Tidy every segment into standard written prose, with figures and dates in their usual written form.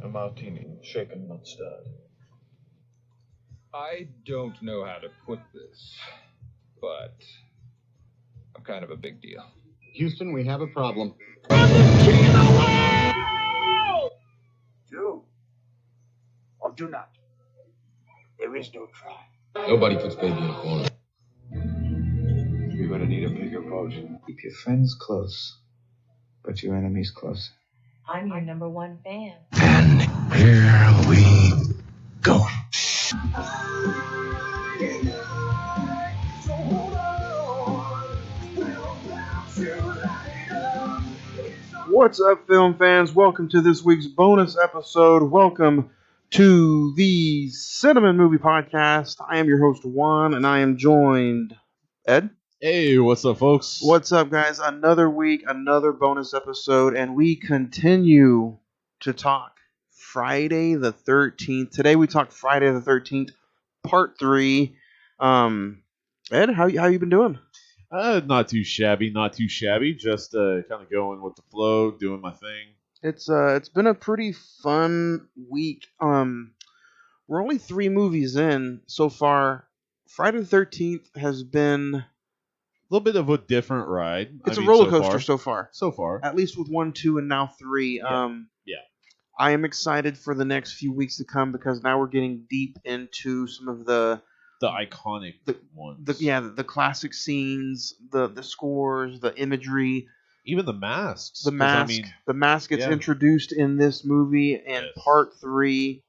A martini, shaken, not stirred. I don't know how to put this, but I'm kind of a big deal. Houston, we have a problem. Do or do not. There is no try. Nobody puts baby in a corner. You're going to need a bigger boat. Keep your friends close, but your enemies close. I'm your number one fan. And here we go. What's up, film fans? Welcome to this week's bonus episode. Welcome to the Cine-Men Movie Podcast. I am your host, Juan, and I am joined... Ed? Hey, what's up, folks? What's up, guys? Another week, another bonus episode, and we continue to talk Friday the 13th. Today we talk Friday the 13th, Part 3. Ed, how you been doing? Not too shabby. Just kind of going with the flow, doing my thing. It's been a pretty fun week. We're only 3 movies in so far. Friday the 13th has been A little bit of a different ride. It's a roller coaster so far. So far. At least with 1, 2, and now 3. Yeah. I am excited for the next few weeks to come because now we're getting deep into some of the iconic ones. The classic scenes, the scores, the imagery. Even the masks. The mask gets introduced in this movie in Part 3.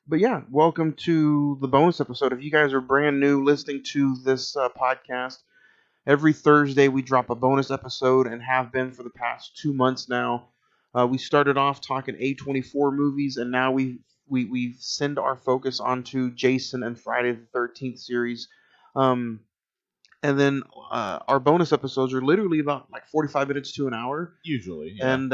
But yeah, welcome to the bonus episode. If you guys are brand new listening to this podcast, every Thursday we drop a bonus episode and have been for the past 2 months now. We started off talking A24 movies, and now we send our focus onto Jason and Friday the 13th series. And then our bonus episodes are literally about like 45 minutes to an hour. Usually. Yeah. And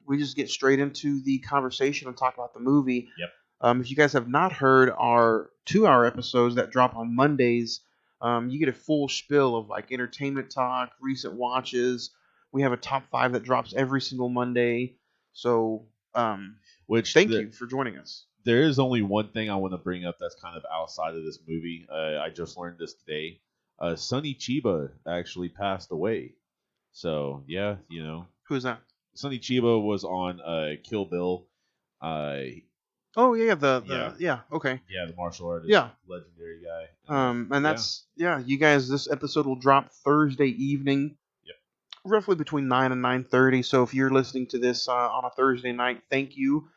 we just get straight into the conversation and talk about the movie. Yep. If you guys have not heard our 2-hour episodes that drop on Mondays, you get a full spill of like entertainment talk, recent watches. We have a top 5 that drops every single Monday. So, thank you for joining us. There is only one thing I want to bring up that's kind of outside of this movie. I just learned this today. Sonny Chiba actually passed away. So, yeah, you know. Who's that? Sonny Chiba was on Kill Bill. Oh, yeah, okay. Yeah, the martial artist. Yeah. Legendary guy. And that's, you guys, this episode will drop Thursday evening. Yep. Roughly between 9 and 9:30. So if you're listening to this on a Thursday night, thank you.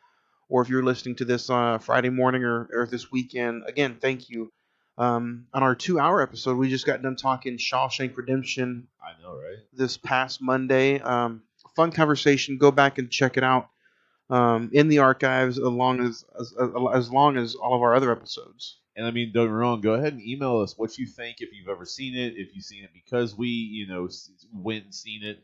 Or if you're listening to this Friday morning or this weekend, again, thank you. On our 2-hour episode, we just got done talking Shawshank Redemption. I know, right? This past Monday. Fun conversation. Go back and check it out in the archives as long as all of our other episodes. And I mean, don't get me wrong, go ahead and email us what you think, if you've ever seen it, if you've seen it because we, went and seen it.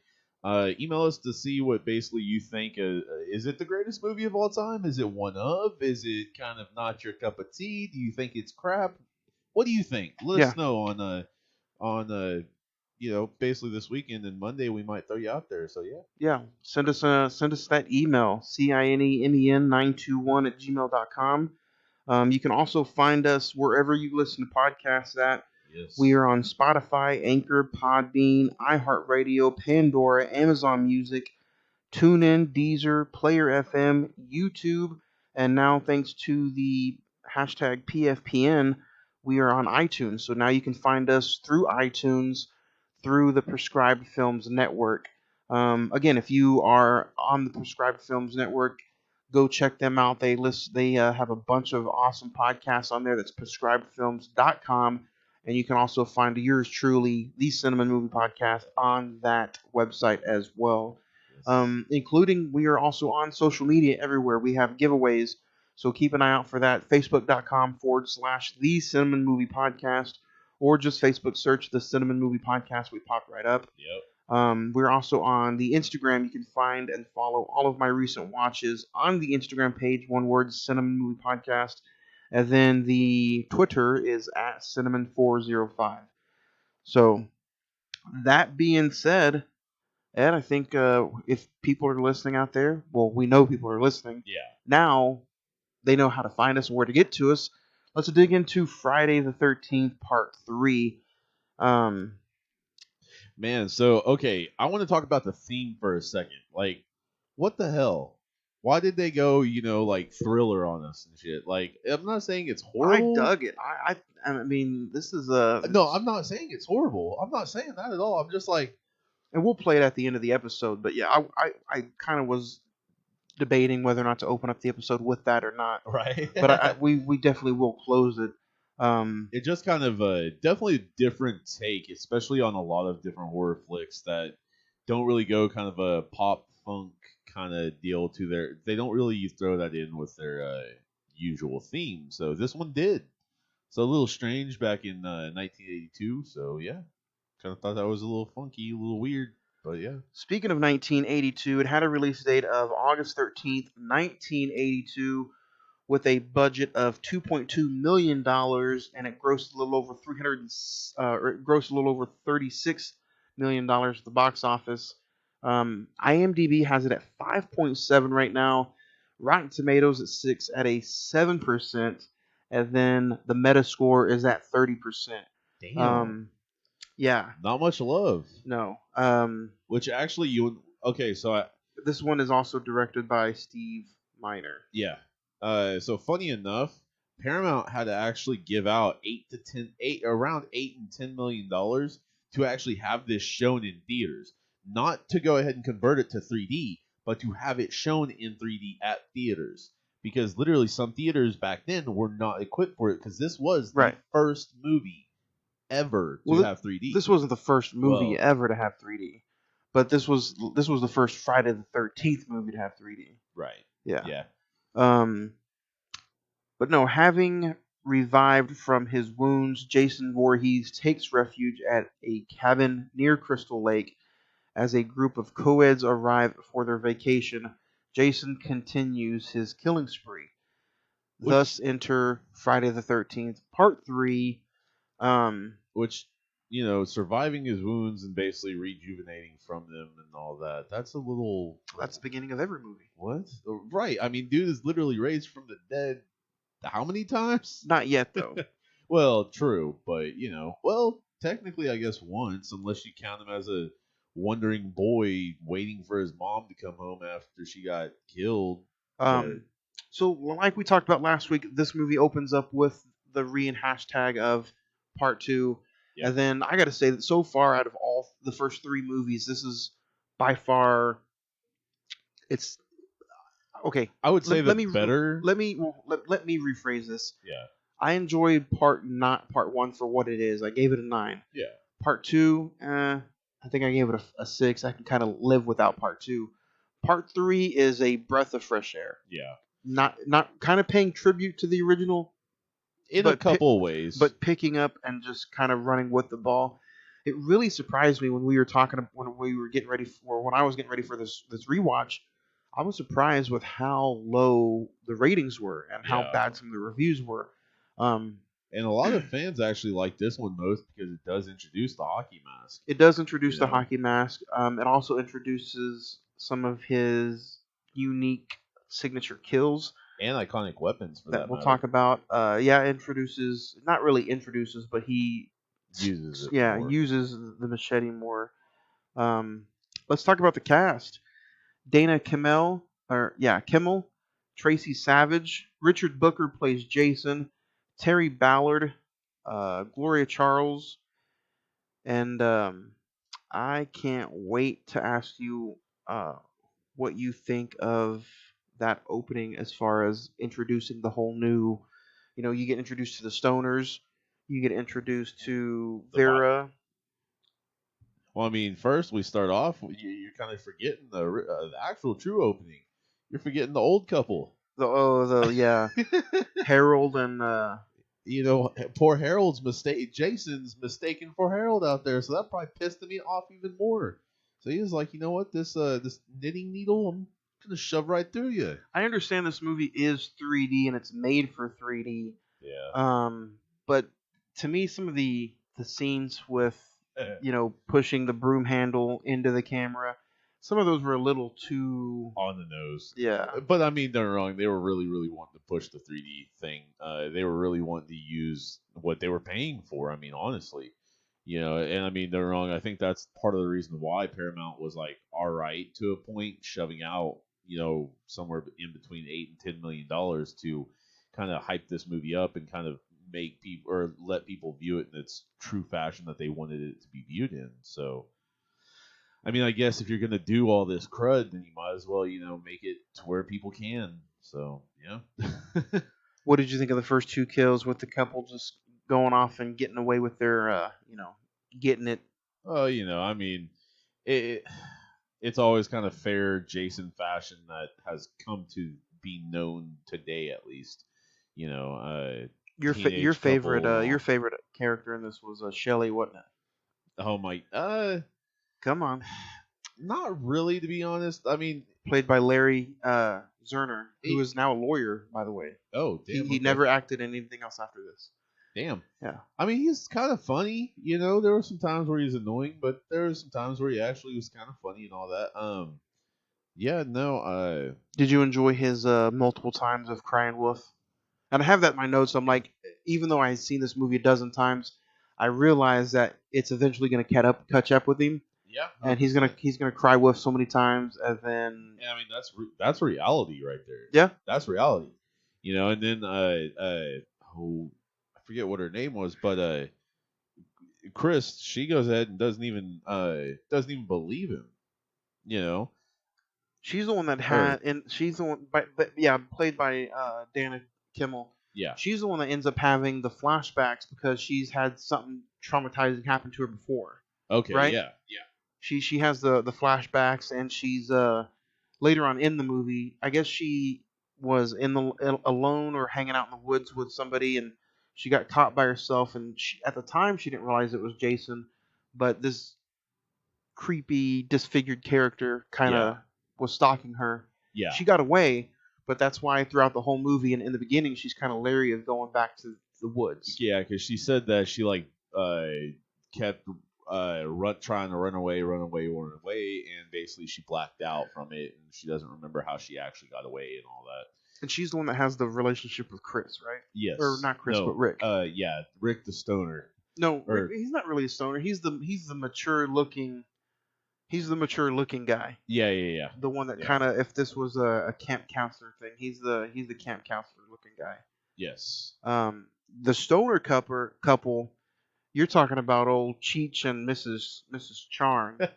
Email us to see what basically you think. Is it the greatest movie of all time? Is it one of? Is it kind of not your cup of tea? Do you think it's crap? What do you think? Let us know on basically this weekend and Monday we might throw you out there. So yeah, send us that email cinemen921@gmail.com. You can also find us wherever you listen to podcasts at. Yes. We are on Spotify, Anchor, Podbean, iHeartRadio, Pandora, Amazon Music, TuneIn, Deezer, Player FM, YouTube, and now thanks to the hashtag PFPN, we are on iTunes. So now you can find us through iTunes, through the Prescribed Films Network. Again, if you are on the Prescribed Films Network, go check them out. They have a bunch of awesome podcasts on there. That's prescribedfilms.com. And you can also find yours truly, the Cine-Men Movie Podcast, on that website as well. Including, we are also on social media everywhere. We have giveaways, so keep an eye out for that. Facebook.com/the Cine-Men Movie Podcast, or just Facebook search the Cine-Men Movie Podcast. We pop right up. Yep. We're also on the Instagram. You can find and follow all of my recent watches on the Instagram page. One word, Cine-Men Movie Podcast. And then the Twitter is at Cine-Men405. So, that being said, And I think if people are listening out there, well, we know people are listening. Yeah. Now they know how to find us and where to get to us. Let's dig into Friday the 13th, Part 3. Man, so okay, I want to talk about the theme for a second. Like, what the hell? Why did they go, like thriller on us and shit? Like, I'm not saying it's horrible. I dug it. I mean, this is No, I'm not saying it's horrible. I'm not saying that at all. I'm just like, and we'll play it at the end of the episode. But yeah, I kind of was debating whether or not to open up the episode with that or not. right? But we definitely will close it. It just kind of definitely a different take, especially on a lot of different horror flicks that don't really go kind of a pop funk kind of deal to their. They don't really throw that in with their usual theme. So this one did. So a little strange back in 1982. So yeah, kind of thought that was a little funky, a little weird, but yeah. Speaking of 1982, it had a release date of August 13th, 1982. With a budget of $2.2 million, and it grossed a little over $36 million at the box office. IMDb has it at 5.7 right now. Rotten Tomatoes at 6 at a 7%, and then the Metascore is at 30%. Damn. Yeah. Not much love. No. Which actually this one is also directed by Steve Miner. Yeah. So funny enough, Paramount had to actually give out around $8 and $10 million to actually have this shown in theaters, not to go ahead and convert it to 3D, but to have it shown in 3D at theaters. Because literally, some theaters back then were not equipped for it. Because this was the first movie ever to have 3D. This wasn't the first movie ever to have 3D, but this was the first Friday the 13th movie to have 3D. Right. Yeah. Yeah. But no, having revived from his wounds, Jason Voorhees takes refuge at a cabin near Crystal Lake. As a group of co-eds arrive for their vacation, Jason continues his killing spree. Thus enter Friday the 13th, Part 3. Which, surviving his wounds and basically rejuvenating from them and all that, that's the beginning of every movie. What? Right. I mean, dude is literally raised from the dead how many times? Not yet, though. Well, true, but, technically, I guess once, unless you count him as a wandering boy waiting for his mom to come home after she got killed. So, like we talked about last week, this movie opens up with the hashtag of Part 2. Yeah. And then I got to say that so far, out of all the first 3 movies, this is by far, it's okay. I would say better. Let me rephrase this. Yeah. I enjoyed Part 1 for what it is. I gave it a 9. Yeah. Part 2, I think I gave it a 6. I can kind of live without Part 2. Part 3 is a breath of fresh air. Yeah. Not kind of paying tribute to the original. In a couple of ways. But picking up and just kind of running with the ball. It really surprised me when we were getting ready when I was getting ready for this rewatch. I was surprised with how low the ratings were and how bad some of the reviews were. And a lot of fans actually like this one most because it does introduce the hockey mask. It does introduce the hockey mask. It also introduces some of his unique signature kills. And iconic weapons for that we'll matter. talk about. Not really introduces, but he uses it. Uses the machete more. Let's talk about the cast. Dana Kimmel, Tracy Savage, Richard Booker plays Jason, Terry Ballard, Gloria Charles, and I can't wait to ask you what you think of that opening as far as introducing the whole new, you get introduced to the Stoners, you get introduced to Vera. Well, I mean, first we start off, you're kind of forgetting the actual true opening. You're forgetting the old couple. Harold and poor Harold's Jason's mistaken for Harold out there, so that probably pissed me off even more. So he was like, you know what, this knitting needle, I'm gonna shove right through you. I understand this movie is 3D and it's made for 3D. Yeah. But to me, some of the scenes with pushing the broom handle into the camera. Some of those were a little too on the nose. Yeah. But I mean, they're wrong. They were really, really wanting to push the 3D thing. They were really wanting to use what they were paying for. I mean, honestly, and I mean, they're wrong. I think that's part of the reason why Paramount was like, all right, to a point, shoving out, somewhere in between $8 and $10 million to kind of hype this movie up and kind of make people or let people view it in its true fashion that they wanted it to be viewed in. So, I mean, I guess if you're going to do all this crud, then you might as well, make it to where people can. So, yeah. What did you think of the first two kills with the couple just going off and getting away with their, getting it? Oh, I mean, it's always kind of fair Jason fashion that has come to be known today, at least. Your favorite character in this was Shelley, wasn't it? Oh my, come on. Not really, to be honest. I mean, played by Larry Zerner, who is now a lawyer, by the way. Oh, damn. He never acted in anything else after this. Damn. Yeah. I mean, he's kind of funny. There were some times where he's annoying, but there were some times where he actually was kind of funny and all that. Yeah, no. Did you enjoy his multiple times of crying wolf? And I have that in my notes. I'm like, even though I had seen this movie a dozen times, I realized that it's eventually going to catch up with him. Yeah. And he's gonna cry wolf so many times, and then. Yeah, I mean that's reality right there. Yeah. That's reality. And then I forget what her name was, but Chris, she goes ahead and doesn't even believe him. She's the one that had, and she's the one, played by Dana Kimmel. Yeah. She's the one that ends up having the flashbacks because she's had something traumatizing happen to her before. Okay. Right? Yeah. She has the flashbacks, and she's later on in the movie. I guess she was alone or hanging out in the woods with somebody, and she got caught by herself. And at the time, she didn't realize it was Jason, but this creepy, disfigured character kind of was stalking her. Yeah. She got away, but that's why throughout the whole movie and in the beginning, she's kind of leery of going back to the woods. Yeah, because she said that she kept trying to run away, and basically she blacked out from it, and she doesn't remember how she actually got away and all that. And she's the one that has the relationship with Chris, right? Yes. Or not Chris, but Rick. Yeah, Rick the stoner. No, he's not really a stoner. He's the mature looking. He's the mature looking guy. Yeah. The one that kind of, if this was a camp counselor thing, he's the camp counselor looking guy. Yes. The stoner couple. You're talking about old Cheech and Mrs. Charn.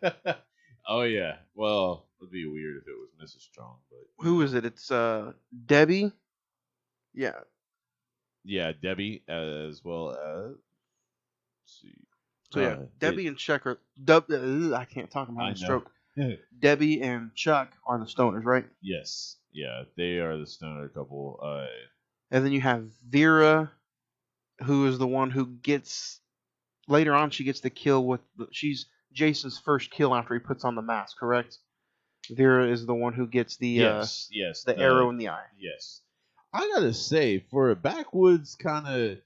Oh yeah. Well, it'd be weird if it was Mrs. Charn, but who is it? It's Debbie. Yeah. Yeah, Debbie as well as. Let's see. So Debbie and Chuck are. I can't talk. I'm having a stroke. Debbie and Chuck are the stoners, right? Yes. Yeah, they are the stoner couple. And then you have Vera, who is the one who gets. Later on, she gets the kill with. She's Jason's first kill after he puts on the mask, correct? Vera is the one who gets the the arrow in the eye. Yes. I gotta say, for a backwoods kind of,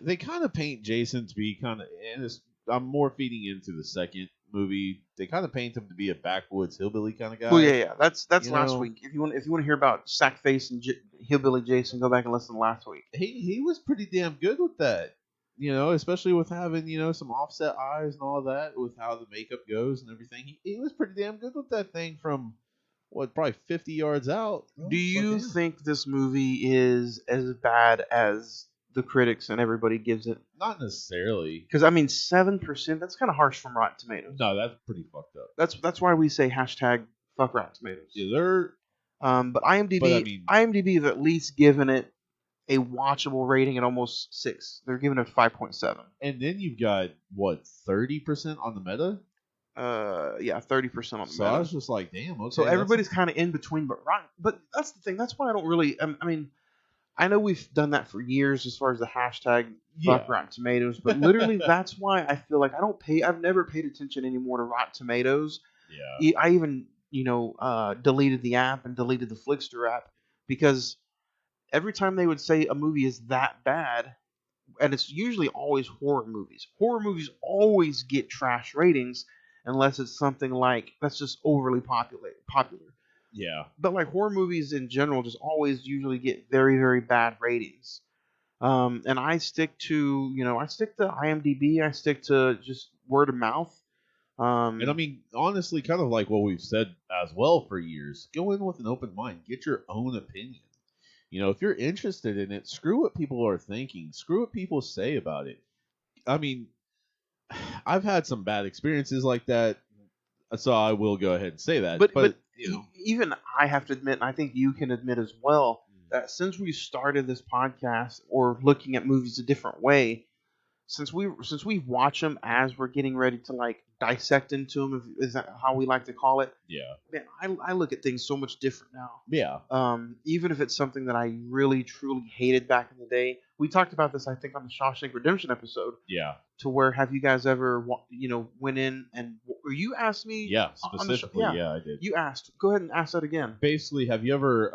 they kind of paint Jason to be kind of, and I'm more feeding into the second movie. They kind of paint him to be a backwoods hillbilly kind of guy. Well, yeah. That's last week. If you want to hear about Sackface and hillbilly Jason, go back and listen to last week. He was pretty damn good with that. Especially with having, some offset eyes and all that, with how the makeup goes and everything. He was pretty damn good with that thing from, probably 50 yards out. Do you think this movie is as bad as the critics and everybody gives it? Not necessarily. Because, 7%, that's kind of harsh from Rotten Tomatoes. No, that's pretty fucked up. That's why we say # fuck Rotten Tomatoes. Yeah, they're... But IMDb have at least given it a watchable rating at almost 6. They're giving it 5.7. And then you've got 30% on the meta? 30% on the so meta. I was just like, damn, okay. So everybody's kind of in between, but that's the thing. That's why I don't really. I know we've done that for years as far as the # fuck Rotten Tomatoes, but literally that's why I feel like I've never paid attention anymore to Rotten Tomatoes. Yeah. I even deleted the app and deleted the Flickster app because every time they would say a movie is that bad, and it's usually always horror movies. Horror movies always get trash ratings unless it's something like that's just overly popular. Yeah. But like horror movies in general just always usually get very, very bad ratings. And I stick to IMDb. I stick to just word of mouth. And I mean, honestly, kind of like what we've said as well for years, go in with an open mind. Get your own opinion. You know, if you're interested in it, screw what people are thinking. Screw what people say about it. I mean, I've had some bad experiences like that, so I will go ahead and say that. But you know, even I have to admit, and I think you can admit as well, that since we started this podcast or looking at movies a different way, since we watch them as we're getting ready to like dissect into them, is that how we like to call it? yeah, Man, I look at things so much different now. yeah. Even if it's something that I really truly hated back in the day, we talked about this I think on the Shawshank Redemption episode. Yeah. To where have you guys ever went in and or you asked me? Yeah, on the specifically, yeah, I did. You asked. Go ahead and ask that again. Basically, have you ever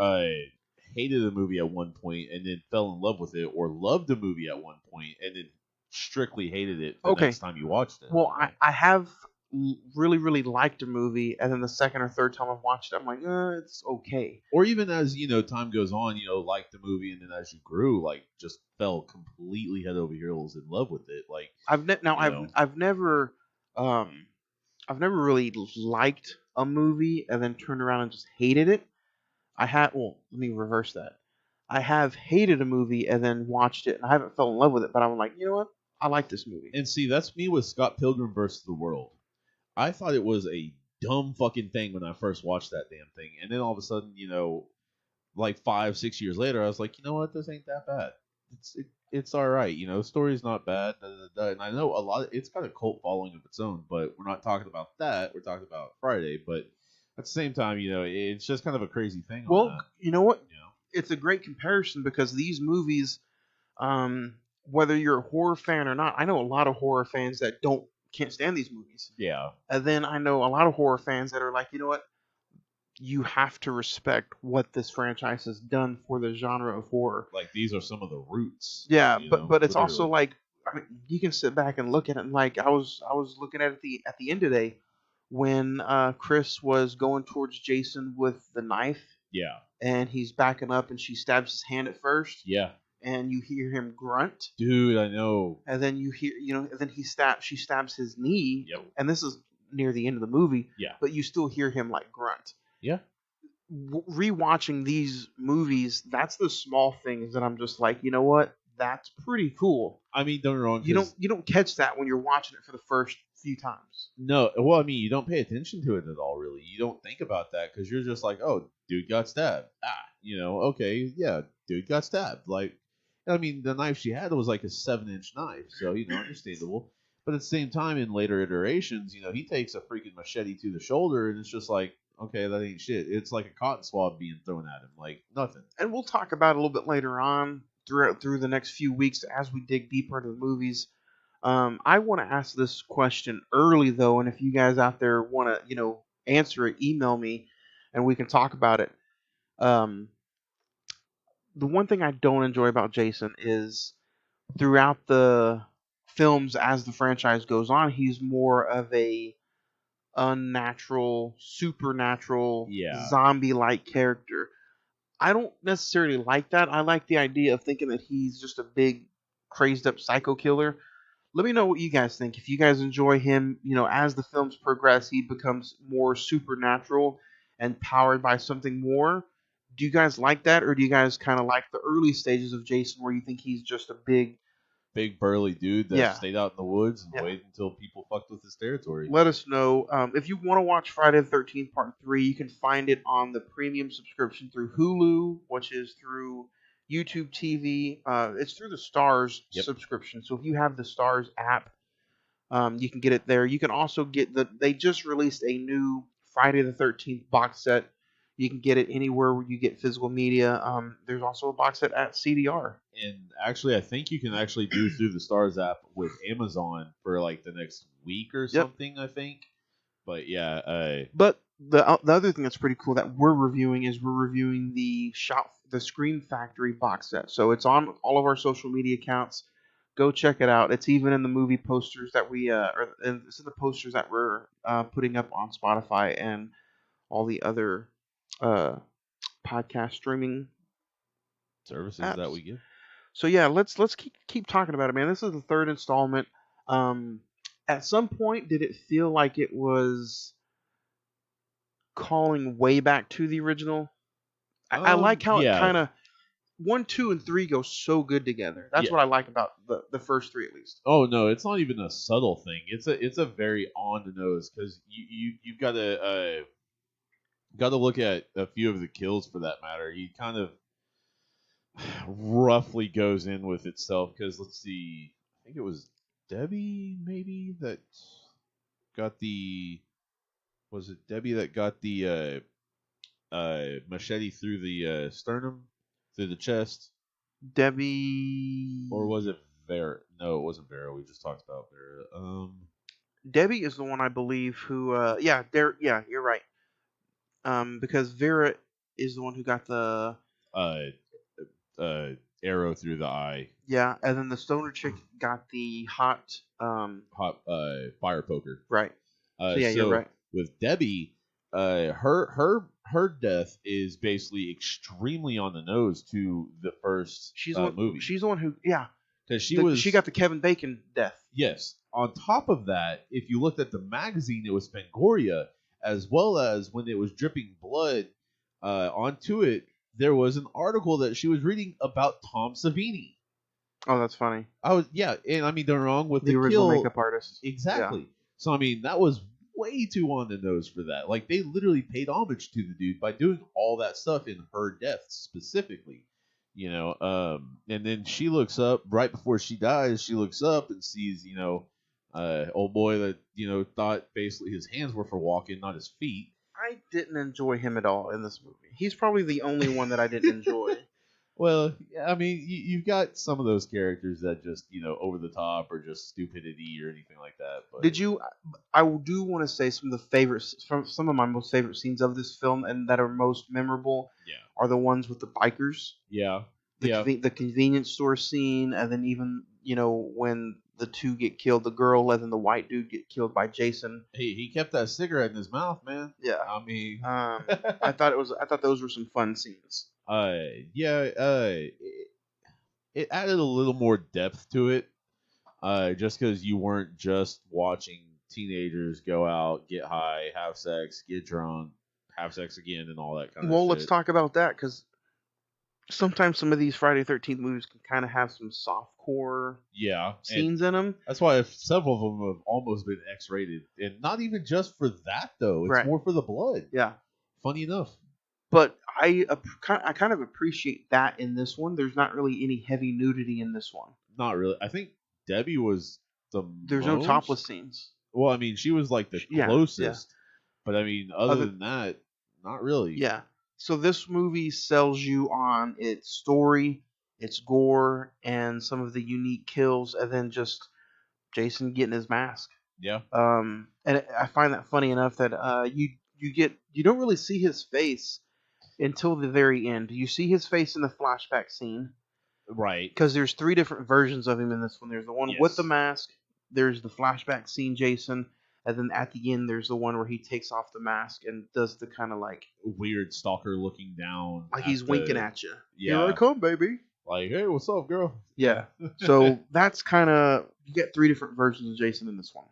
hated a movie at one point and then fell in love with it, or loved a movie at one point and then strictly hated it the next time you watched it? Well, I have really, really liked a movie, and then the second or third time I've watched it, I'm like, it's okay. Or even as, time goes on, liked the movie, and then as you grew, like, just fell completely head over heels in love with it. Like, I've never really liked a movie and then turned around and just hated it. Let me reverse that. I have hated a movie and then watched it, and I haven't fell in love with it, but I'm like, you know what? I like this movie. And see, that's me with Scott Pilgrim vs. the World. I thought it was a dumb fucking thing when I first watched that damn thing. And then all of a sudden, like 5-6 years later, I was like, you know what? This ain't that bad. It's all right. The story's not bad. And I know it's got a cult following of its own, but we're not talking about that. We're talking about Friday. But at the same time, it's just kind of a crazy thing. Well, you know what? It's a great comparison because these movies, whether you're a horror fan or not, I know a lot of horror fans that can't stand these movies. Yeah. And then I know a lot of horror fans that are like, you know what? You have to respect what this franchise has done for the genre of horror. Like, these are some of the roots. Yeah, but it's also like, I mean, you can sit back and look at it. And like I was looking at it at the end today when Chris was going towards Jason with the knife. Yeah. And he's backing up, and she stabs his hand at first. Yeah. And you hear him grunt. Dude, I know. And then you hear, and then she stabs his knee. Yep. And this is near the end of the movie. Yeah. But you still hear him like grunt. Yeah. Rewatching these movies, that's the small things that I'm just like, you know what? That's pretty cool. I mean, don't get me wrong. You don't catch that when you're watching it for the first few times. No, well, I mean, you don't pay attention to it at all, really. You don't think about that because you're just like, oh, dude got stabbed. Okay, yeah, dude got stabbed. Like, I mean, the knife she had was like a 7-inch knife, so understandable. But at the same time, in later iterations, he takes a freaking machete to the shoulder, and it's just like, okay, that ain't shit. It's like a cotton swab being thrown at him, like nothing. And we'll talk about it a little bit later on through the next few weeks as we dig deeper into the movies. I want to ask this question early though, and if you guys out there want to, answer it, email me, and we can talk about it. The one thing I don't enjoy about Jason is throughout the films as the franchise goes on, he's more of a unnatural, supernatural, zombie-like character. I don't necessarily like that. I like the idea of thinking that he's just a big, crazed-up psycho killer. Let me know what you guys think. If you guys enjoy him, as the films progress, he becomes more supernatural and powered by something more. Do you guys like that, or do you guys kind of like the early stages of Jason where you think he's just a big burly dude that stayed out in the woods and waited until people fucked with his territory? Let us know. If you want to watch Friday the 13th Part 3, you can find it on the premium subscription through Hulu, which is through YouTube TV. It's through the Stars subscription. So if you have the Stars app, you can get it there. You can also get they just released a new Friday the 13th box set. You can get it anywhere where you get physical media. There's also a box set at CDR. And actually, I think you can actually do through the Stars app with Amazon for like the next week or something, I think. But yeah. But the other thing that's pretty cool that we're reviewing the Scream Factory box set. So it's on all of our social media accounts. Go check it out. It's even in the movie posters that it's in the posters that we're putting up on Spotify and all the other podcast streaming Services apps. that we give. So yeah, let's keep talking about it, man. This is the third installment. At some point, did it feel like it was calling way back to the original? I like how it kind of 1, 2, and 3 go so good together. That's what I like about the first 3 at least. Oh no, it's not even a subtle thing. It's a very on the nose because you've got to look at a few of the kills for that matter. He kind of roughly goes in with itself because let's see, I think it was Debbie maybe that got the. Was it Debbie that got the machete through the sternum, through the chest? Debbie. Or was it Vera? No, it wasn't Vera. We just talked about Vera. Debbie is the one I believe who. Yeah, you're right. Because Vera is the one who got the arrow through the eye. Yeah, and then the stoner chick got the hot fire poker. Right. So you're right. With Debbie, her death is basically extremely on the nose to the first movie. She's the one who because she got the Kevin Bacon death. Yes. On top of that, if you looked at the magazine, it was Fangoria, as well as when it was dripping blood onto it, there was an article that she was reading about Tom Savini. Oh, that's funny. And I mean they're wrong with the original makeup artist. Exactly. Yeah. So I mean that was way too on the nose for that. Like they literally paid homage to the dude by doing all that stuff in her death specifically. And then she looks up right before she dies. She looks up and sees, old boy that thought basically his hands were for walking, not his feet. I didn't enjoy him at all in this movie. He's probably the only one that I didn't enjoy. Well, I mean, you've got some of those characters that just, over the top or just stupidity or anything like that. But I do want to say some of my most favorite scenes of this film and that are most memorable are the ones with the bikers. Yeah. The convenience store scene, and then even, when the two get killed, the girl and then the white dude get killed by Jason. Hey, he kept that cigarette in his mouth, man. Yeah. I mean, I thought those were some fun scenes. It added a little more depth to it, just because you weren't just watching teenagers go out, get high, have sex, get drunk, have sex again, and all that kind of shit. Well, let's talk about that, because sometimes some of these Friday 13th movies can kind of have some softcore scenes in them. That's why several of them have almost been X-rated, and not even just for that though. It's more for the blood. Yeah. Funny enough. But I kind of appreciate that in this one. There's not really any heavy nudity in this one. Not really. I think Debbie was There's no topless scenes. Well, I mean, she was like the closest. Yeah. But I mean, other than that, not really. Yeah. So this movie sells you on its story, its gore, and some of the unique kills, and then just Jason getting his mask. Yeah. And I find that funny enough that you don't really see his face until the very end. You see his face in the flashback scene. Right. Because there's 3 different versions of him in this one. There's the one with the mask, there's the flashback scene Jason, and then at the end there's the one where he takes off the mask and does the kind of like weird stalker looking down. Like he's winking at you. Yeah. Here I come, baby. Like, hey, what's up, girl? Yeah. So that's kind of, you get 3 different versions of Jason in this one.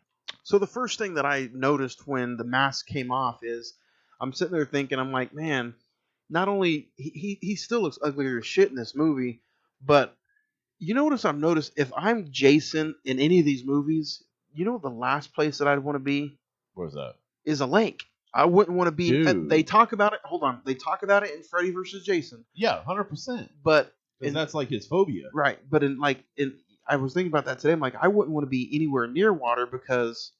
So the first thing that I noticed when the mask came off is I'm sitting there thinking, I'm like, man, not only he still looks uglier as shit in this movie, but you notice I've noticed if I'm Jason in any of these movies, you know the last place that I'd want to be? Where's that? Is a lake. I wouldn't want to be. Dude. They talk about it. Hold on. They talk about it in Freddy vs. Jason. Yeah, 100%. But that's like his phobia, right? But I was thinking about that today. I'm like, I wouldn't want to be anywhere near water because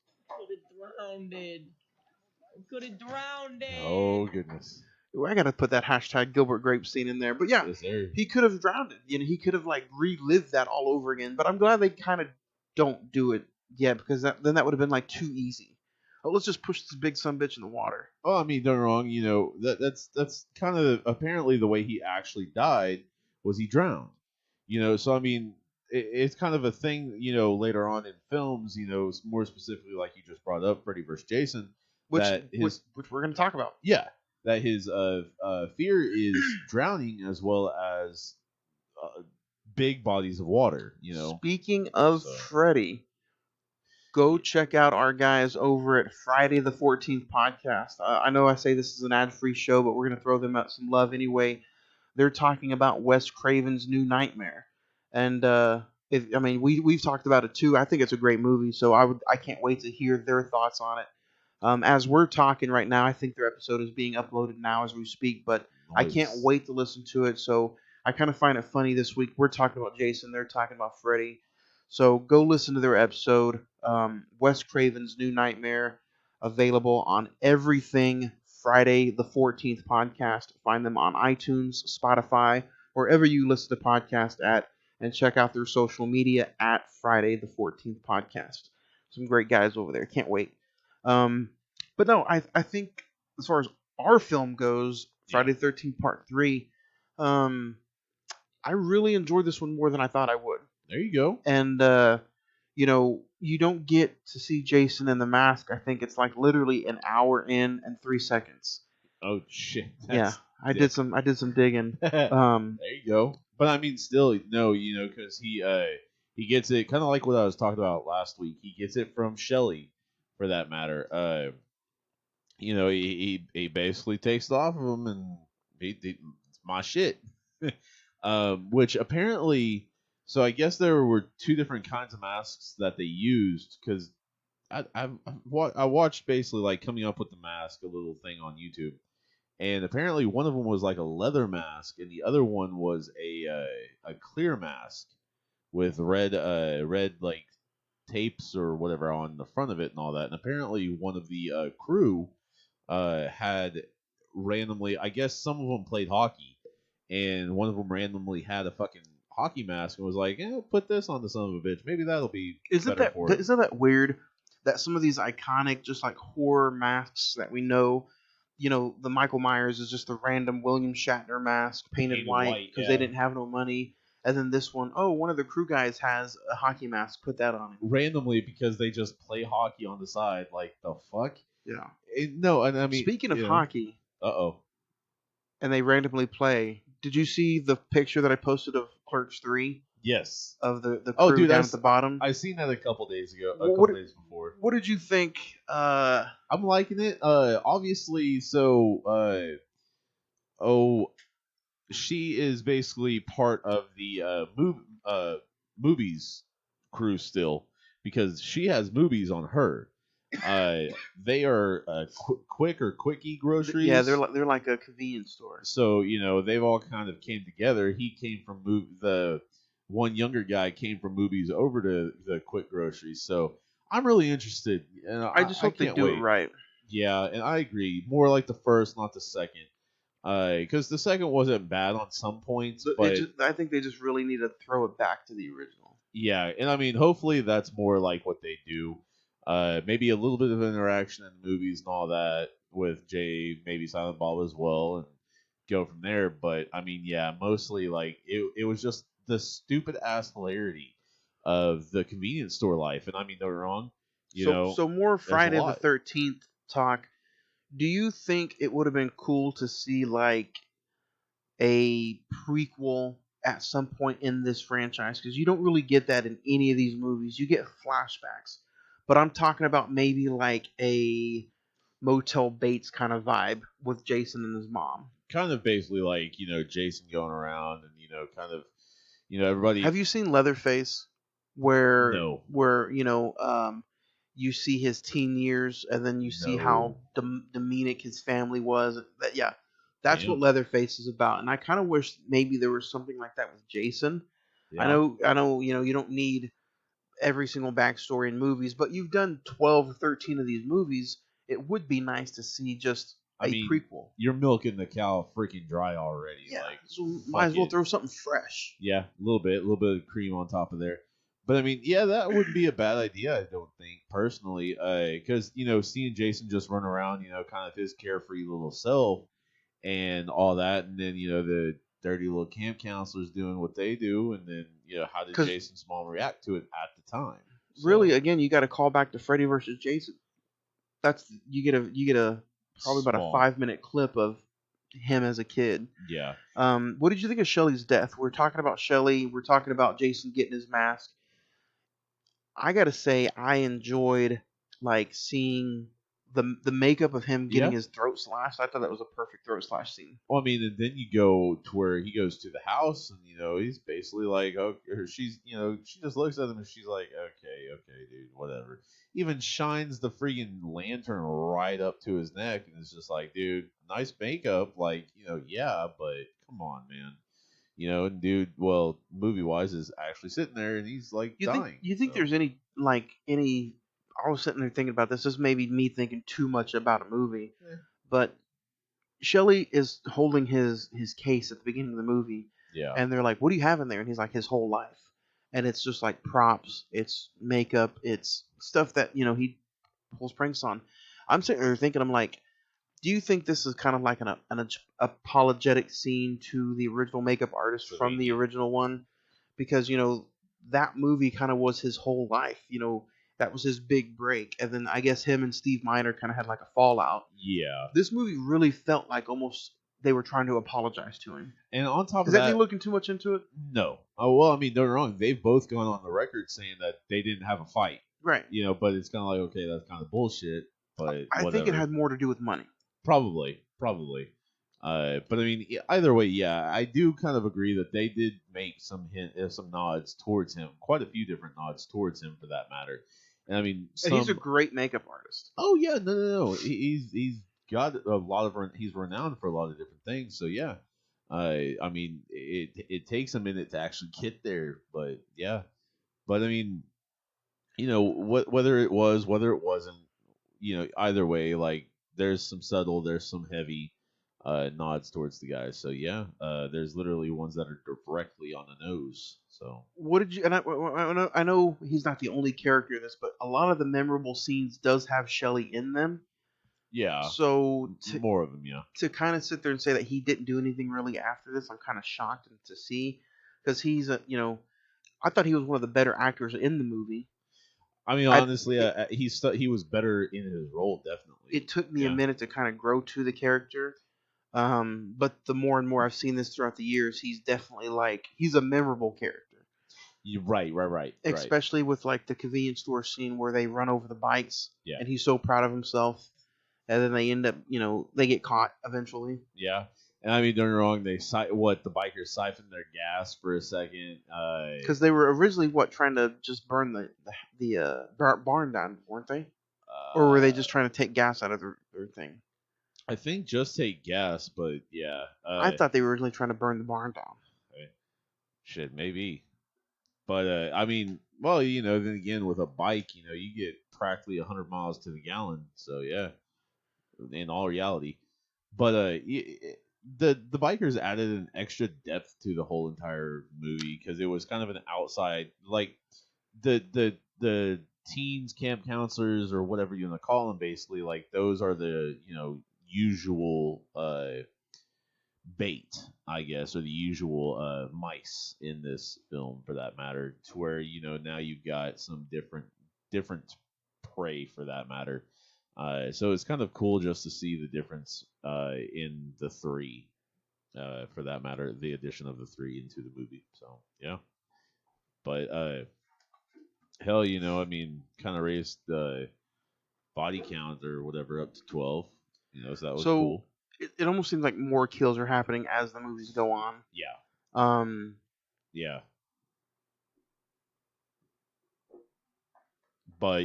could have drowned. Oh goodness. I gotta put that hashtag Gilbert Grape scene in there. But yeah, he could have drowned. He could have like relived that all over again. But I'm glad they kind of don't do it yet, because then that would have been like too easy. Oh, let's just push this big sumbitch in the water. Oh, I mean, don't get me wrong. That's kind of apparently the way he actually died was he drowned. So I mean, it's kind of a thing, later on in films, more specifically like you just brought up, Freddy vs. Jason, which we're going to talk about. Yeah, that his fear is drowning as well as big bodies of water. Speaking of Freddy, go check out our guys over at Friday the 14th podcast. I know I say this is an ad-free show, but we're going to throw them out some love anyway. They're talking about Wes Craven's New Nightmare, and we've talked about it too. I think it's a great movie, so I can't wait to hear their thoughts on it. As we're talking right now, I think their episode is being uploaded now as we speak, but nice. I can't wait to listen to it. So I kind of find it funny this week. We're talking about Jason, they're talking about Freddy. So go listen to their episode. Wes Craven's New Nightmare, available on everything Friday the 14th podcast. Find them on iTunes, Spotify, wherever you listen to podcasts at, and check out their social media at Friday the 14th podcast. Some great guys over there. Can't wait. But no, I think as far as our film goes, Friday the 13th Part 3, I really enjoyed this one more than I thought I would. There you go. And, you don't get to see Jason in the mask. I think it's like literally an hour in and 3 seconds. Oh, shit. I did some digging. There you go. But I mean, still, no, because he gets it kind of like what I was talking about last week. He gets it from Shelley, for that matter. He basically takes it off of him, and it's my shit. Which apparently, so I guess there were two different kinds of masks that they used, because I watched basically like coming up with the mask, a little thing on YouTube, and apparently one of them was like a leather mask, and the other one was a clear mask with red like tapes or whatever on the front of it and all that. And apparently one of the crew had randomly, I guess some of them played hockey, and one of them randomly had a fucking hockey mask and was like, put this on the son of a bitch. Maybe that'll be better for it. Isn't that weird that some of these iconic, just like horror masks that we know, the Michael Myers is just the random William Shatner mask painted white because they didn't have no money. And then this one, one of the crew guys has a hockey mask. Put that on it. Randomly, because they just play hockey on the side. Like, the fuck? Yeah. No, and I mean... Speaking of hockey... Uh-oh. And they randomly play... Did you see the picture that I posted of Clerks 3? Yes. Of the crew down at the bottom? I seen that a couple days ago. A couple days before. What did you think? I'm liking it. Obviously, so... she is basically part of the movies crew still, because she has movies on her. They are quick or quickie groceries. Yeah, they're like a convenience store. So they've all kind of came together. He came from the one younger guy came from movies over to the quick groceries. So I'm really interested. And I just hope they do it right. Yeah, and I agree. More like the first, not the second. Because the second wasn't bad on some points, but I think they just really need to throw it back to the original. Yeah, and I mean, hopefully that's more like what they do. Maybe a little bit of interaction in the movies and all that with Jay, maybe Silent Bob as well, and go from there. But I mean, yeah, mostly like it was just the stupid ass hilarity of the convenience store life. And I mean, they're wrong. So more Friday the 13th talk. Do you think it would have been cool to see like a prequel at some point in this franchise? Because you don't really get that in any of these movies. You get flashbacks. But I'm talking about maybe like a Motel Bates kind of vibe with Jason and his mom. Kind of basically like, Jason going around and, kind of, everybody. Have you seen Leatherface? Where, No. Where, you see his teen years, and then you see how demonic his family was. That's what Leatherface is about. And I kind of wish maybe there was something like that with Jason. Yeah. I know, you don't need every single backstory in movies, but you've done 12 or 13 of these movies. It would be nice to see just a prequel. You're milking the cow freaking dry already. Yeah, so might as well throw something fresh. Yeah, a little bit of cream on top of there. But I mean, yeah, that wouldn't be a bad idea, I don't think, personally. Because, seeing Jason just run around, kind of his carefree little self and all that. And then, dirty little camp counselors doing what they do, and then how did 'Cause- Jason Small react to it at the time? So, Really, again, you got to call back to Freddy versus Jason. You get a probably about Small. a 5-minute clip of him as a kid. Yeah. What did you think of Shelley's death? We're talking about Shelley. We're talking about Jason getting his mask. I gotta say, I enjoyed seeing the makeup of him getting Yeah. his throat slashed. I thought that was a perfect throat slash scene. Well, I mean, and then you go to where he goes to the house, and he's basically like, or she's, she just looks at him and she's like, okay, dude, whatever. Even shines the freaking lantern right up to his neck, and it's just like, dude, nice makeup, yeah, but come on, man. And dude, well, movie wise, is actually sitting there and he's like dying. You think there's any? I was sitting there thinking about this. This may be me thinking too much about a movie, but Shelley is holding his case at the beginning of the movie, Yeah. and they're like, "What do you have in there?" And he's like, "His whole life," and it's just like props, it's makeup, it's stuff that he pulls pranks on. I'm sitting there thinking, I'm like, do you think this is kind of like an apologetic scene to the original makeup artist from the original one? Because, that movie kind of was his whole life. That was his big break. And then I guess him and Steve Miner kind of had like a fallout. Yeah. This movie really felt like almost they were trying to apologize to him. And on top Is of that that, me looking too much into it? no. Oh, well, I mean, don't get me wrong. They've both gone on the record saying that they didn't have a fight. Right. But it's kind of like, okay, that's kind of bullshit. But I think it had more to do with money. Probably. But I mean, either way, yeah, I do kind of agree that they did make some nods towards him, quite a few different nods towards him, for that matter. And I mean, And he's a great makeup artist. Oh yeah, no. He's got a lot of he's renowned for a lot of different things. So yeah, I mean, it takes a minute to actually get there, but yeah. But I mean, whether it was, whether it wasn't, either way, there's some subtle, there's some heavy nods towards the guys. So yeah, there's literally ones that are directly on the nose. So what did you? And I know he's not the only character in this, but a lot of the memorable scenes does have Shelley in them. Yeah. So more of them, yeah. To kind of sit there and say that he didn't do anything really after this, I'm kind of shocked to see, because he's I thought he was one of the better actors in the movie. I mean, honestly, he was better in his role, definitely. It took me a minute to kind of grow to the character, but the more and more I've seen this throughout the years, he's definitely he's a memorable character. You're right. Especially with the convenience store scene where they run over the bikes, yeah, and he's so proud of himself, and then they end up, they get caught eventually. Yeah. And I mean, don't get me wrong, the bikers siphoned their gas for a second. Because they were originally trying to just burn the barn down, weren't they? Or were they just trying to take gas out of their thing? I think just take gas, but yeah. I thought they were originally trying to burn the barn down. Shit, maybe. But I mean, well, then again, with a bike, you get practically 100 miles to the gallon. So yeah, in all reality. But the bikers added an extra depth to the whole entire movie, because it was kind of an outside, the teens camp counselors, or whatever you want to call them, basically, those are the usual bait, I guess, or the usual mice in this film, for that matter, to where now you've got some different prey, for that matter. So it's kind of cool just to see the difference in the three, for that matter, the addition of the three into the movie. So yeah, but hell, I mean, kind of raised the body count or whatever up to 12. So that was cool. It almost seems like more kills are happening as the movies go on. Yeah. Yeah. But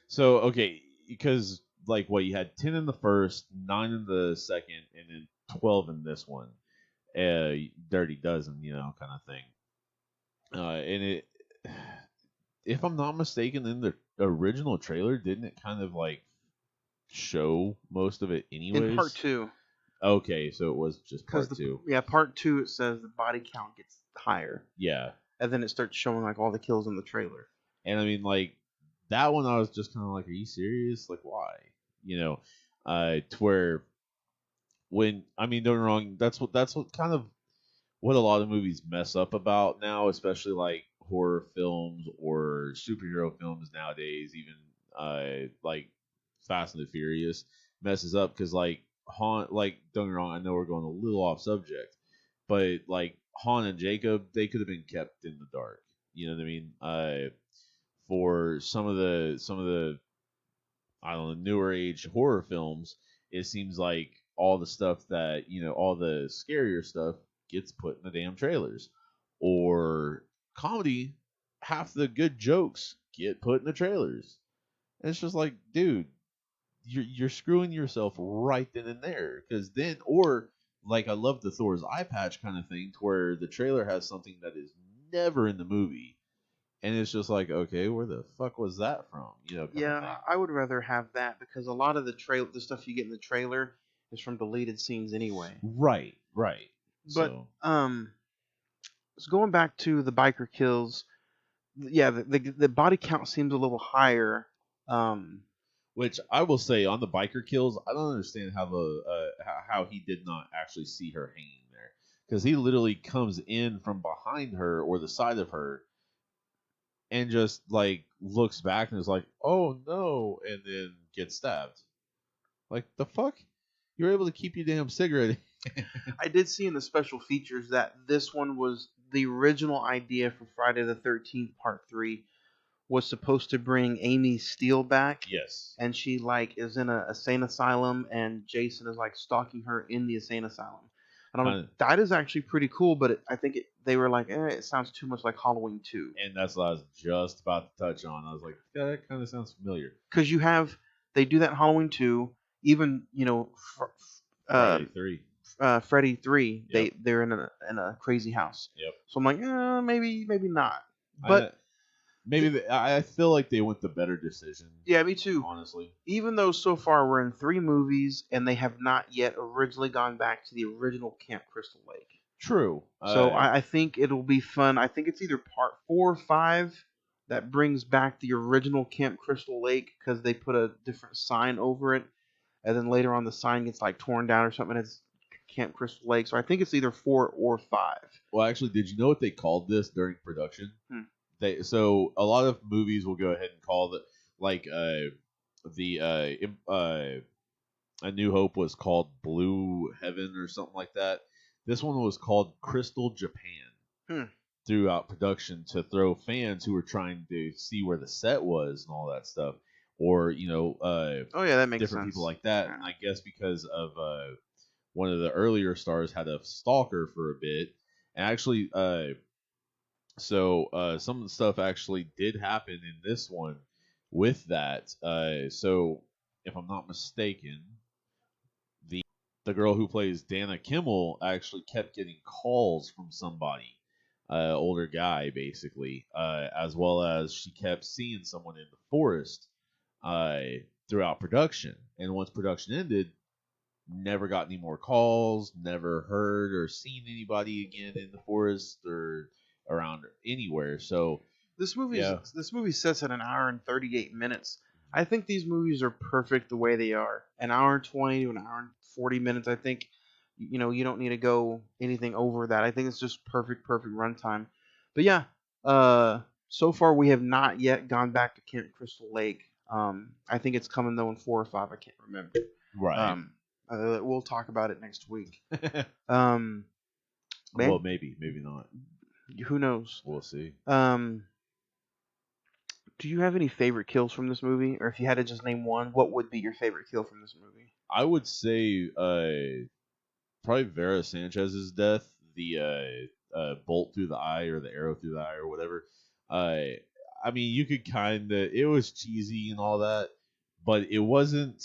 so okay, because you had 10 in the first, 9 in the second, and then 12 in this one, Dirty Dozen, kind of thing. And it, if I'm not mistaken, in the original trailer, didn't it kind of show most of it anyways? In part 2. Okay, so it was just part 2. Yeah, part 2, it says the body count gets higher. Yeah. And then it starts showing all the kills in the trailer. And I mean, that one, I was just kind of are you serious? Why? To where, when, I mean, don't get me wrong, that's what kind of what a lot of movies mess up about now, especially like horror films or superhero films nowadays, even like Fast and the Furious messes up because like Han, like don't get me wrong, I know we're going a little off subject, but like Han and Jacob, they could have been kept in the dark. You know what I mean? For some of the I don't know, newer age horror films, it seems like all the stuff that, all the scarier stuff gets put in the damn trailers. Or comedy, half the good jokes get put in the trailers. And it's just like, dude, you're screwing yourself right then and there. Because then, or like I love the Thor's eye patch kind of thing, to where the trailer has something that is never in the movie. And it's just like, okay, where the fuck was that from? Yeah, I would rather have that because a lot of the stuff you get in the trailer is from deleted scenes anyway. Right. But so going back to the biker kills, yeah, the body count seems a little higher. Which I will say on the biker kills, I don't understand how how he did not actually see her hanging there, because he literally comes in from behind her or the side of her. And just like looks back and is like, "Oh no!" and then gets stabbed. Like the fuck? You're able to keep your damn cigarette. I did see in the special features that this one was the original idea for Friday the 13th Part 3 was supposed to bring Amy Steele back. Yes. And she like is in a insane asylum, and Jason is like stalking her in the insane asylum. I don't know. That is actually pretty cool, but I think they were like, it sounds too much like Halloween 2. And that's what I was just about to touch on. I was like, yeah, that kind of sounds familiar. Because they do that in Halloween 2. Even Friday 3. Freddy 3. Yep. They're in a crazy house. Yep. So I'm like, maybe not. But I feel like they went the better decision. Yeah, me too. Honestly. Even though so far we're in 3 movies and they have not yet originally gone back to the original Camp Crystal Lake. True. So I think it'll be fun. I think it's either part 4 or 5 that brings back the original Camp Crystal Lake because they put a different sign over it. And then later on the sign gets like torn down or something. It's Camp Crystal Lake. So I think it's either 4 or 5. Well, actually, did you know what they called this during production? So a lot of movies will go ahead and call it like A New Hope was called Blue Heaven or something like that. This one was called Crystal Japan throughout production to throw fans who were trying to see where the set was and all that stuff, or that makes different sense. people like that. Yeah. And I guess because of one of the earlier stars had a stalker for a bit, and actually some of the stuff actually did happen in this one with that. So if I'm not mistaken, the girl who plays Dana Kimmel actually kept getting calls from somebody, older guy basically, as well as she kept seeing someone in the forest throughout production. And once production ended, never got any more calls, never heard or seen anybody again in the forest or around anywhere. So this movie sets at an hour and 38 minutes. I think these movies are perfect the way they are. An hour and 20 to an hour and 40 minutes. I think you don't need to go anything over that. I think it's just perfect runtime. But yeah, so far we have not yet gone back to Camp Crystal Lake. I think it's coming though in 4 or 5. I can't remember. Right. We'll talk about it next week. Well, maybe not. Who knows? We'll see. Do you have any favorite kills from this movie? Or if you had to just name one, what would be your favorite kill from this movie? I would say probably Vera Sanchez's death, the bolt through the eye or the arrow through the eye or whatever. I mean, you could it was cheesy and all that, but it wasn't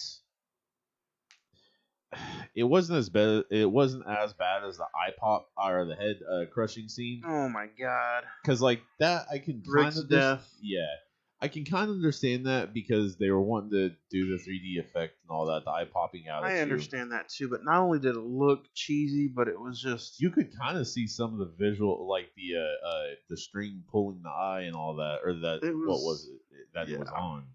as bad. It wasn't as bad as the eye pop or the head crushing scene. Oh my god! Because like that, I can Rick's death. Yeah, I can kind of understand that because they were wanting to do the 3D effect and all that, the eye popping out. I understand that too, but not only did it look cheesy, but it was just you could kind of see some of the visual, like the string pulling the eye and all that, or that what was it that it was on.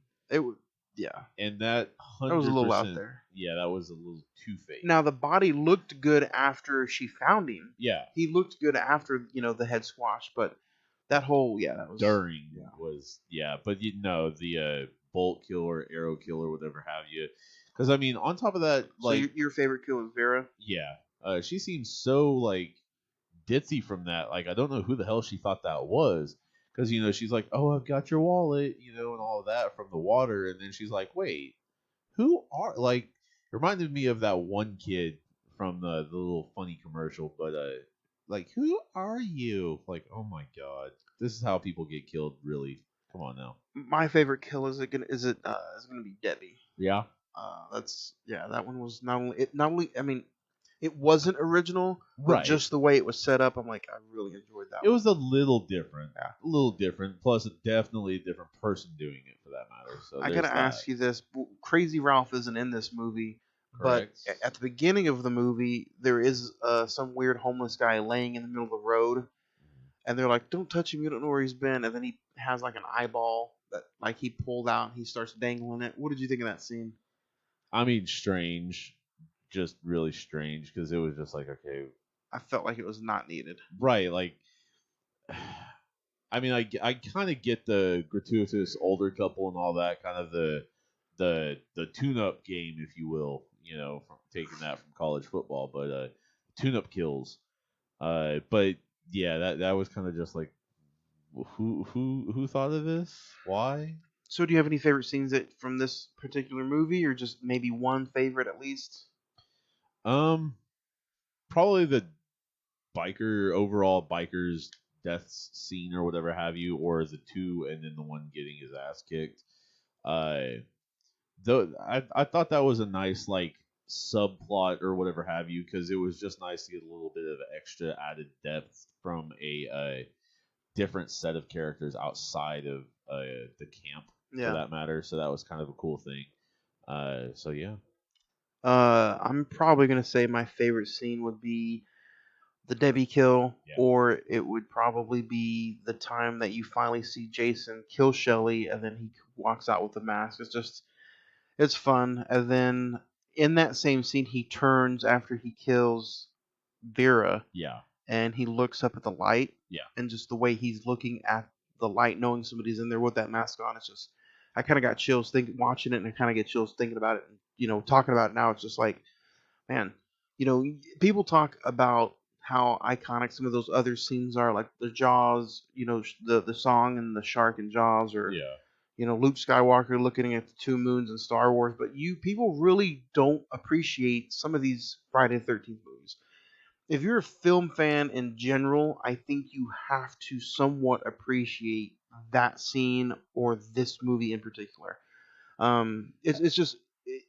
Yeah. And that 100%, That was a little out there. Yeah, that was a little too fake. Now the body looked good after she found him. Yeah. He looked good after, the head squash, but that whole that was during was but the bolt killer, arrow killer, whatever have you. Because I mean, on top of that, like so your favorite kill is Vera? Yeah, she seems so like ditzy from that. Like I don't know who the hell she thought that was. Because she's like, oh, I've got your wallet, and all of that from the water, and then she's like, wait, who are like? It reminded me of that one kid from the little funny commercial, but like, who are you? Like, oh my god, this is how people get killed. Really, come on now. My favorite kill is gonna be Debbie. Yeah. That one was not only I mean, it wasn't original, but right. Just the way it was set up, I'm like, I really enjoyed that. It was a little different, Plus, definitely a different person doing it for that matter. So I gotta ask you this: Crazy Ralph isn't in this movie, correct. But at the beginning of the movie, there is some weird homeless guy laying in the middle of the road, and they're like, "Don't touch him, you don't know where he's been." And then he has like an eyeball that like he pulled out, and he starts dangling it. What did you think of that scene? I mean, strange. Just really strange because it was just like, okay, I felt like it was not needed. Right, like, I mean, I kind of get the gratuitous older couple and all that, kind of the tune-up game, if you will, from taking that from college football, but tune-up kills, but yeah, that was kind of just like, who thought of this? Why? So, do you have any favorite scenes from this particular movie, or just maybe one favorite at least? Probably the overall biker's death scene or whatever have you, or the two and then the one getting his ass kicked. Though I thought that was a nice like subplot or whatever have you, because it was just nice to get a little bit of extra added depth from a different set of characters outside of the camp for that matter. So that was kind of a cool thing. So yeah. I'm probably gonna say my favorite scene would be the Debbie kill, or it would probably be the time that you finally see Jason kill Shelly, and then he walks out with the mask. It's fun. And then in that same scene, he turns after he kills Vera. Yeah. And he looks up at the light. Yeah. And just the way he's looking at the light, knowing somebody's in there with that mask on, it's just, I kind of got chills watching it, and I kind of get chills thinking about it. And, talking about it now, it's just like, man, people talk about how iconic some of those other scenes are, like the Jaws, the song and the shark and Jaws, or Luke Skywalker looking at the two moons in Star Wars. But people really don't appreciate some of these Friday the 13th movies. If you're a film fan in general, I think you have to somewhat appreciate that scene or this movie in particular. It's just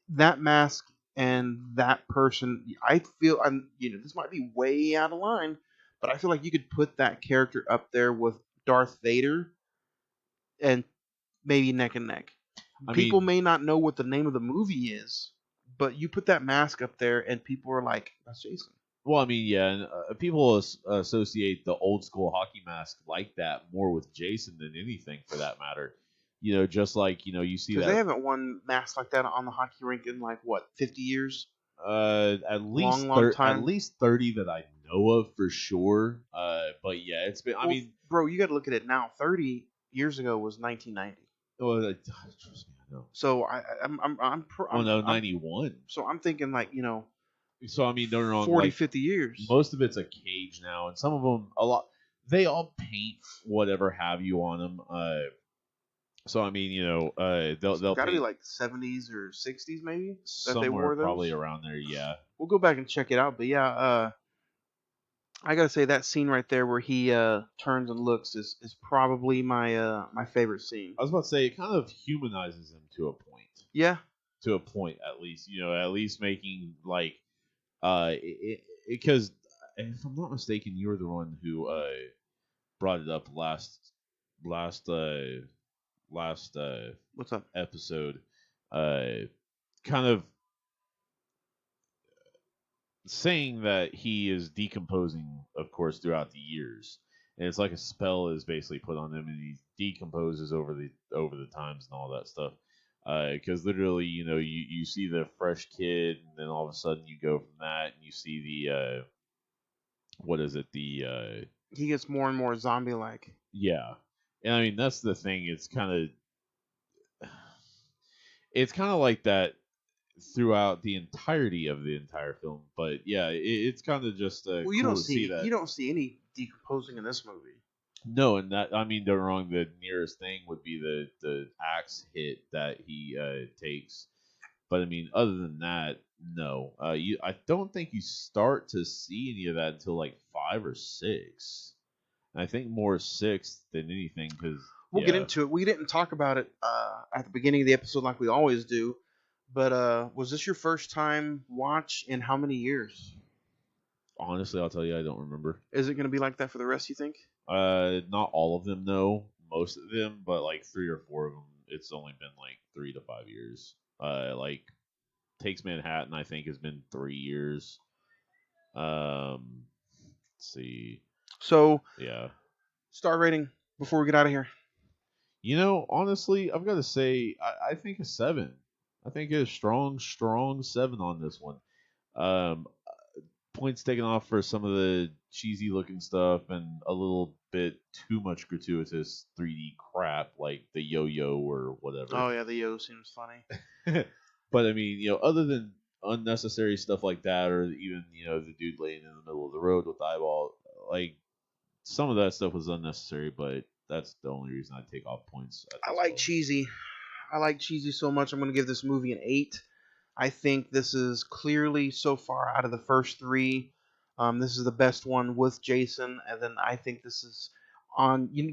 that mask and that person. I feel this might be way out of line, but I feel like you could put that character up there with Darth Vader, and maybe neck and neck. People may not know what the name of the movie is, but you put that mask up there, and people are like, "That's Jason." Well, I mean, yeah, and people associate the old school hockey mask like that more with Jason than anything, for that matter. Just like you see that they haven't won masks like that on the hockey rink in 50 years. At least long time. At least 30 that I know of for sure. But yeah, it's been. Well, bro, you got to look at it now. 30 years ago was 1990. Well, trust me, I know. So I'm 91. So I'm thinking So I mean, don't get me wrong, 40, 50 years. Most of it's a cage now, and some of them they all paint whatever have you on them. So I mean, they'll got to be 70s or 60s maybe somewhere, that they wore those. Probably around there. Yeah, we'll go back and check it out. But yeah, I gotta say that scene right there where he turns and looks is probably my favorite scene. I was about to say it kind of humanizes him to a point. Yeah, to a point at least. At least making because if I'm not mistaken, you were the one who brought it up last what's up episode, kind of saying that he is decomposing, of course, throughout the years, and it's like a spell is basically put on him, and he decomposes over the times and all that stuff. Because literally, you see the fresh kid, and then all of a sudden you go from that, and you see the what is it? He gets more and more zombie-like. Yeah, and I mean that's the thing. It's kind of like that throughout the entirety of the entire film. But yeah, it's kind of just Well, you cool don't to see that. You don't see any decomposing in this movie. No, and that don't get me wrong. The nearest thing would be the axe hit that he takes. But I mean, other than that, no. I don't think you start to see any of that until like 5 or 6. And I think more 6 than anything because we'll get into it. We didn't talk about it at the beginning of the episode like we always do. But was this your first time watch in how many years? Honestly, I'll tell you, I don't remember. Is it going to be like that for the rest, you think? Not all of them, no. Most of them, but like 3 or 4 of them, it's only been like 3 to 5 years. Like Takes Manhattan, I think, has been 3 years. Let's see. So, yeah. Star rating before we get out of here. Honestly, I've got to say, I think a 7. I think a strong 7 on this one. Points taken off for some of the cheesy looking stuff and a little bit too much gratuitous 3D crap like the yo-yo or whatever. Oh yeah, the yo seems funny. But I mean, other than unnecessary stuff like that, or even the dude laying in the middle of the road with the eyeball, like some of that stuff was unnecessary. But that's the only reason I take off points. I like cheesy. I like cheesy so much. I'm going to give this movie an 8. I think this is clearly, so far out of the first 3, this is the best one with Jason. And then I think this is,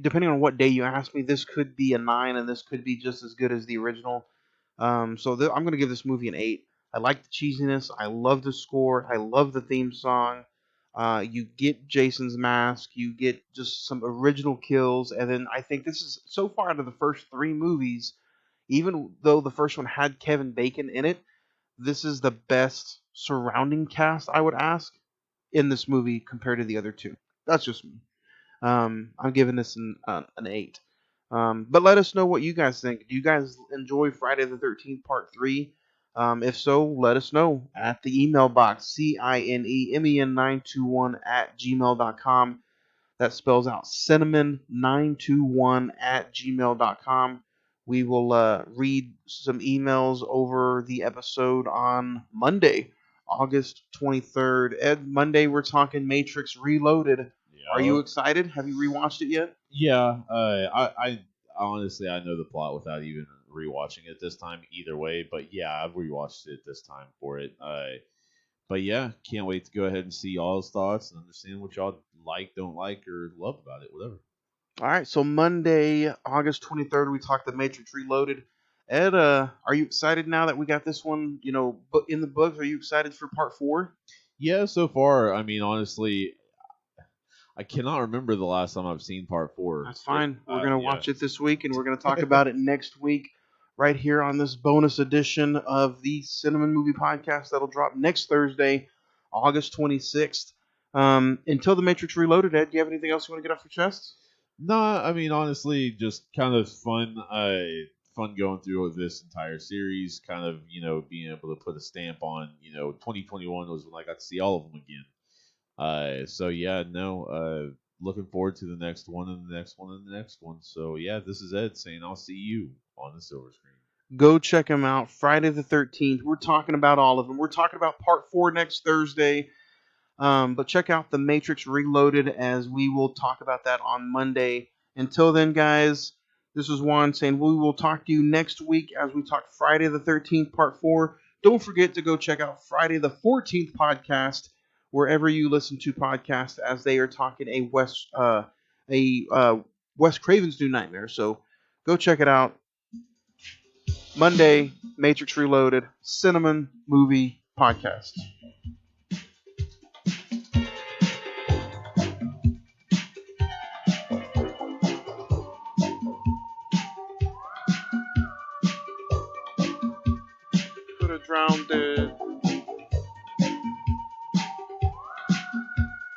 depending on what day you ask me, this could be a 9 and this could be just as good as the original. I'm going to give this movie an 8. I like the cheesiness. I love the score. I love the theme song. You get Jason's mask. You get just some original kills. And then I think this is, so far out of the first 3 movies, even though the first one had Kevin Bacon in it, this is the best surrounding cast, I would ask, in this movie compared to the other 2. That's just me. I'm giving this an 8. But let us know what you guys think. Do you guys enjoy Friday the 13th Part 3? If so, let us know at the email box, cinemen921@gmail.com. That spells out cinemen921@gmail.com. We will read some emails over the episode on Monday, August 23rd. Ed, Monday we're talking Matrix Reloaded. Yeah. Are you excited? Have you rewatched it yet? Yeah. I honestly, I know the plot without even rewatching it this time either way. But yeah, I've rewatched it this time for it. But yeah, can't wait to go ahead and see y'all's thoughts and understand what y'all like, don't like, or love about it, whatever. All right, so Monday, August 23rd, we talked The Matrix Reloaded. Ed, are you excited now that we got this one, in the books? Are you excited for Part 4? Yeah, so far. I mean, honestly, I cannot remember the last time I've seen Part 4. That's fine. We're going to watch it this week, and we're going to talk about it next week right here on this bonus edition of the Cine-Men Movie Podcast that'll drop next Thursday, August 26th. Until The Matrix Reloaded, Ed, do you have anything else you want to get off your chest? No, I mean, honestly, just kind of fun going through this entire series, kind of, being able to put a stamp on, 2021 was when I got to see all of them again. So yeah, looking forward to the next one and the next one and the next one. So yeah, this is Ed saying I'll see you on the silver screen. Go check them out. Friday the 13th. We're talking about all of them. We're talking about Part 4 next Thursday. But check out The Matrix Reloaded as we will talk about that on Monday. Until then, guys, this is Juan saying we will talk to you next week as we talk Friday the 13th, Part 4. Don't forget to go check out Friday the 14th podcast wherever you listen to podcasts, as they are talking a Wes Craven's New Nightmare. So go check it out. Monday, Matrix Reloaded, Cine-Men Movie Podcast. Could have drowned it.